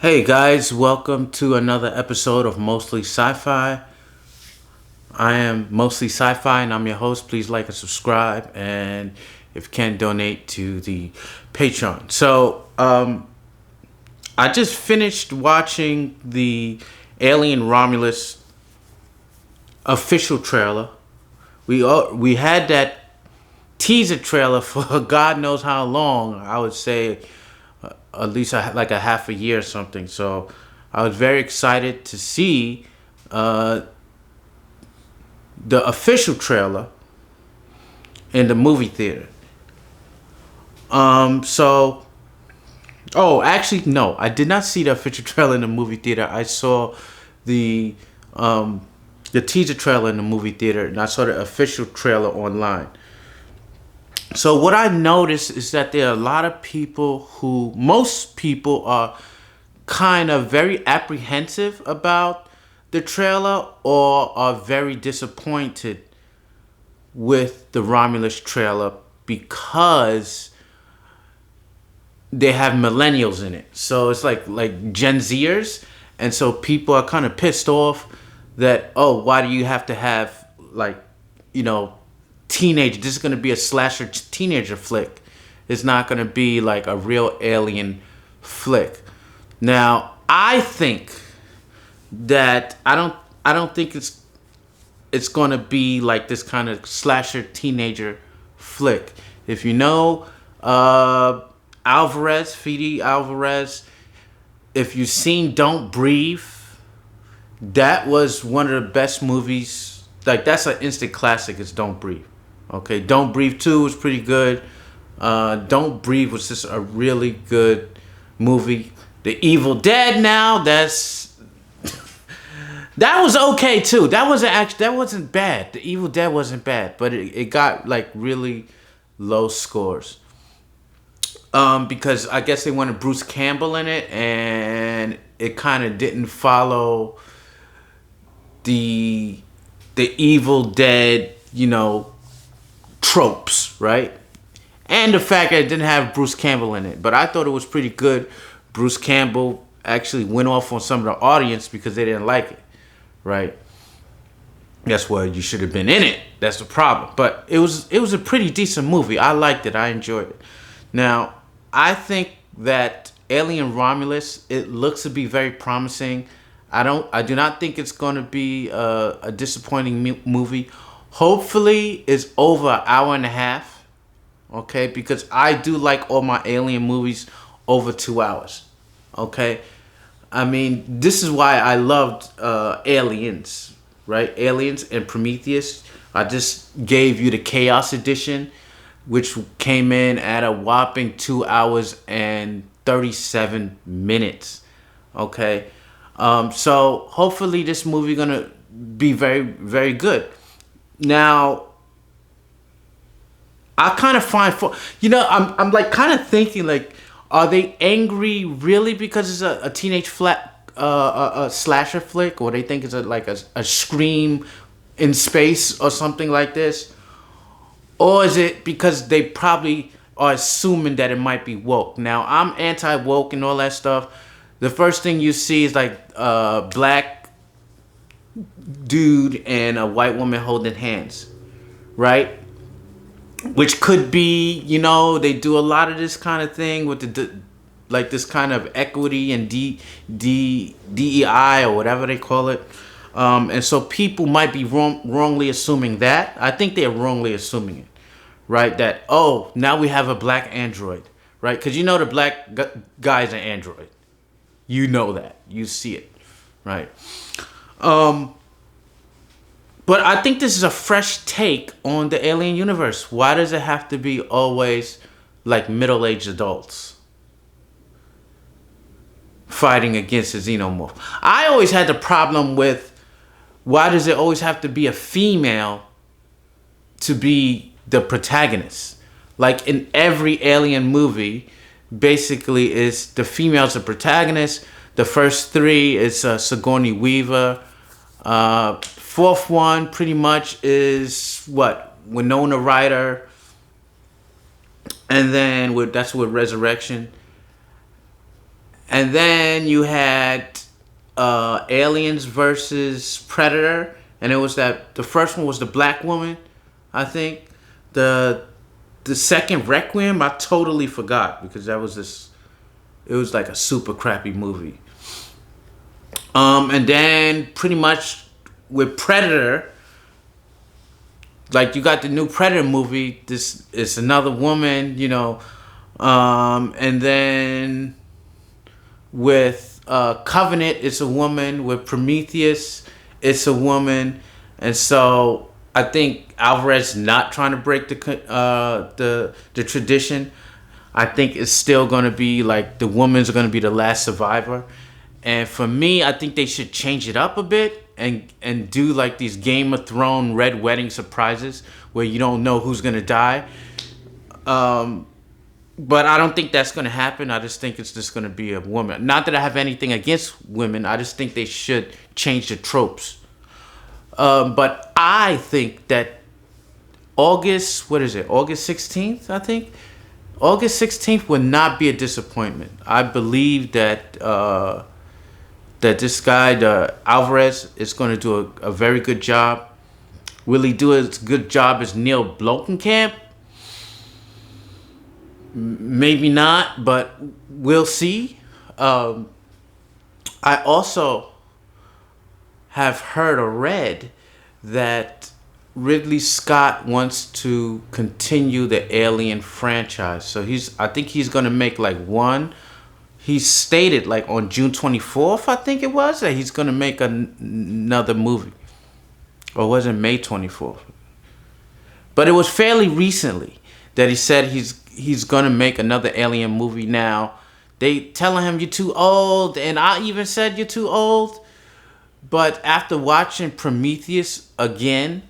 Hey guys, welcome to another episode of Mostly Sci-Fi. I am Mostly Sci-Fi and I'm your host. Please like and subscribe, and if you can, donate to the Patreon. I just finished watching the Alien Romulus official trailer. We had that teaser trailer for God knows how long. I would say at least like a half a year or something. So I was very excited to see the official trailer in the movie theater. Actually, no, I did not see the official trailer in the movie theater. I saw the the teaser trailer in the movie theater, and I saw the official trailer online. So what I noticed is that there are a lot of people most people are kind of very apprehensive about the trailer or are very disappointed with the Romulus trailer because they have millennials in it. So it's like Gen Zers, and so people are kind of pissed off that, oh, why do you have to have teenage? This is going to be a slasher teenager flick. It's not going to be like a real alien flick. Now, I think that I don't think it's going to be like this kind of slasher teenager flick. If you know Fede Alvarez, if you've seen Don't Breathe, that was one of the best movies. Like, that's an instant classic. Is Don't Breathe. Okay, Don't Breathe 2 was pretty good. Don't Breathe was just a really good movie. The Evil Dead now, that was okay too. That wasn't bad. The Evil Dead wasn't bad, but it got like really low scores. Because I guess they wanted Bruce Campbell in it, and it kind of didn't follow the Evil Dead, tropes, right? And the fact that it didn't have Bruce Campbell in it. But I thought it was pretty good. Bruce Campbell actually went off on some of the audience because they didn't like it, right? That's why you should have been in it. That's the problem. But it was a pretty decent movie. I liked it. I enjoyed it. Now, I think that Alien Romulus, it looks to be very promising. I do not think it's going to be a disappointing movie. Hopefully, it's over an hour and a half. Okay, because I do like all my alien movies over 2 hours. Okay, I mean, this is why I loved Aliens, right? Aliens and Prometheus. I just gave you the Chaos Edition, which came in at a whopping 2 hours and 37 minutes. Okay, so hopefully this movie gonna be very, very good. Now, I kind of find I'm like kind of thinking, like, are they angry really because it's a teenage a slasher flick, or they think it's a Scream in space or something like this, or is it because they probably are assuming that it might be woke? Now, I'm anti-woke and all that stuff. The first thing you see is like a black dude and a white woman holding hands, right? Which could be, they do a lot of this kind of thing with this kind of equity and DEI or whatever they call it. And so people might be wrongly assuming that. I think they're wrongly assuming it, right? That, oh, now we have a black android, right? Because the black guy's an android. You know that. You see it, right? But I think this is a fresh take on the alien universe. Why does it have to be always like middle-aged adults fighting against a xenomorph? I always had the problem with, why does it always have to be a female to be the protagonist? Like in every alien movie, basically is the female's the protagonist. The first three is Sigourney Weaver. Fourth one pretty much is Winona Ryder, and then that's with Resurrection. And then you had Aliens versus Predator, and it was that the first one was the black woman, I think. The second Requiem, I totally forgot because that was this. It was like a super crappy movie. And then pretty much with Predator, like you got the new Predator movie. This is another woman, you know, and then with Covenant, it's a woman. With Prometheus, it's a woman, and so I think Alvarez not trying to break the tradition. I think it's still going to be like the woman's going to be the last survivor. And for me, I think they should change it up a bit and do like these Game of Thrones Red Wedding surprises where you don't know who's going to die. But I don't think that's going to happen. I just think it's just going to be a woman. Not that I have anything against women. I just think they should change the tropes. But I think that August 16th, I think? August 16th would not be a disappointment. I believe that that this guy, Alvarez, is going to do a very good job. Will he do as good job as Neil Blomkamp? Maybe not, but we'll see. I also have heard or read that Ridley Scott wants to continue the Alien franchise. So I think he's going to make like one. He stated like on June 24th, I think it was, that he's going to make another movie. Or was it May 24th? But it was fairly recently that he said he's going to make another Alien movie now. They telling him you're too old, and I even said you're too old. But after watching Prometheus again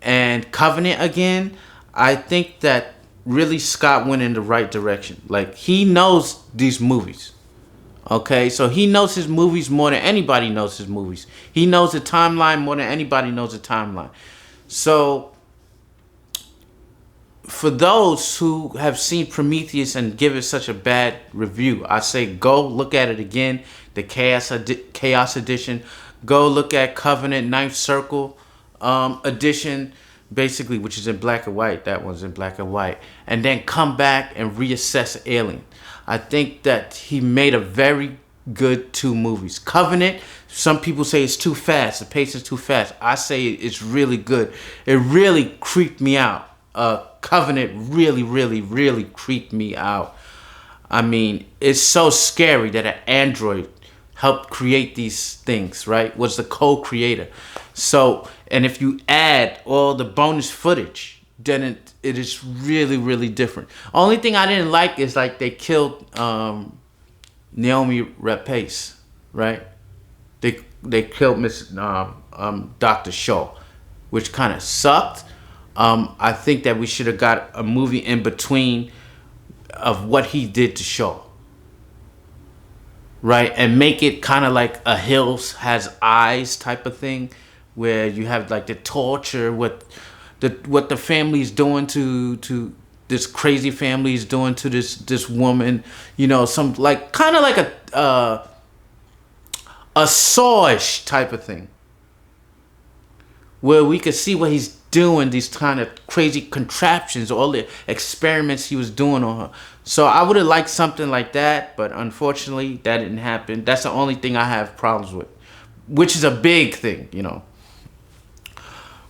and Covenant again, I think that really Scott went in the right direction. Like, he knows these movies. Okay, so he knows his movies more than anybody knows his movies. He knows the timeline more than anybody knows the timeline. So for those who have seen Prometheus and give it such a bad review, I say go look at it again, the Chaos Edition. Go look at Covenant Ninth Circle edition, basically, which is in black and white. That one's in black and white. And then come back and reassess Alien. I think that he made a very good 2 movies. Covenant, some people say it's too fast. The pace is too fast. I say it's really good. It really creeped me out. Covenant really, really, really creeped me out. I mean, it's so scary that an android helped create these things, right? Was the co-creator. So, and if you add all the bonus footage, then it is really, really different. Only thing I didn't like is like they killed Naomi Rapace, right? They killed Dr. Shaw, which kind of sucked. I think that we should have got a movie in between of what he did to Shaw, right? And make it kind of like A Hills Has Eyes type of thing, where you have like the torture, what the family's doing to this crazy family is doing to this woman, you know, some like kind of like a Saw-ish type of thing, where we could see what he's doing, these kind of crazy contraptions, all the experiments he was doing on her. So I would have liked something like that, but unfortunately that didn't happen. That's the only thing I have problems with, which is a big thing, you know.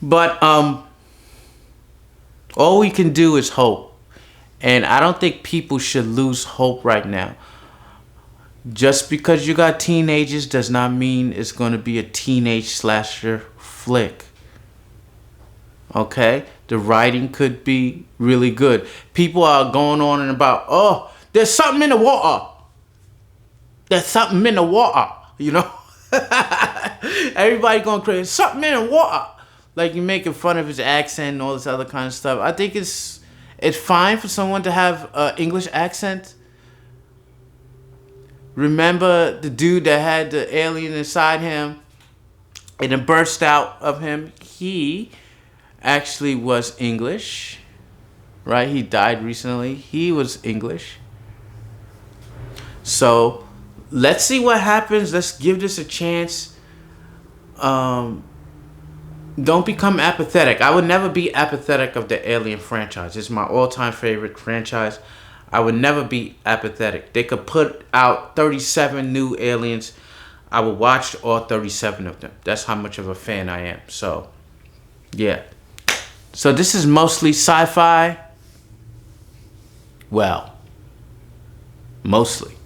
But all we can do is hope. And I don't think people should lose hope right now. Just because you got teenagers does not mean it's going to be a teenage slasher flick. Okay? The writing could be really good. People are going on and about, oh, there's something in the water. There's something in the water, you know? Everybody going crazy. Something in the water. Like, you're making fun of his accent and all this other kind of stuff. I think it's fine for someone to have an English accent. Remember the dude that had the alien inside him and it burst out of him? He actually was English, right? He died recently. He was English. So let's see what happens. Let's give this a chance. Don't become apathetic. I would never be apathetic of the Alien franchise. It's my all-time favorite franchise. I would never be apathetic. They could put out 37 new Aliens. I would watch all 37 of them. That's how much of a fan I am. So, yeah. So this is mostly sci-fi. Well, mostly.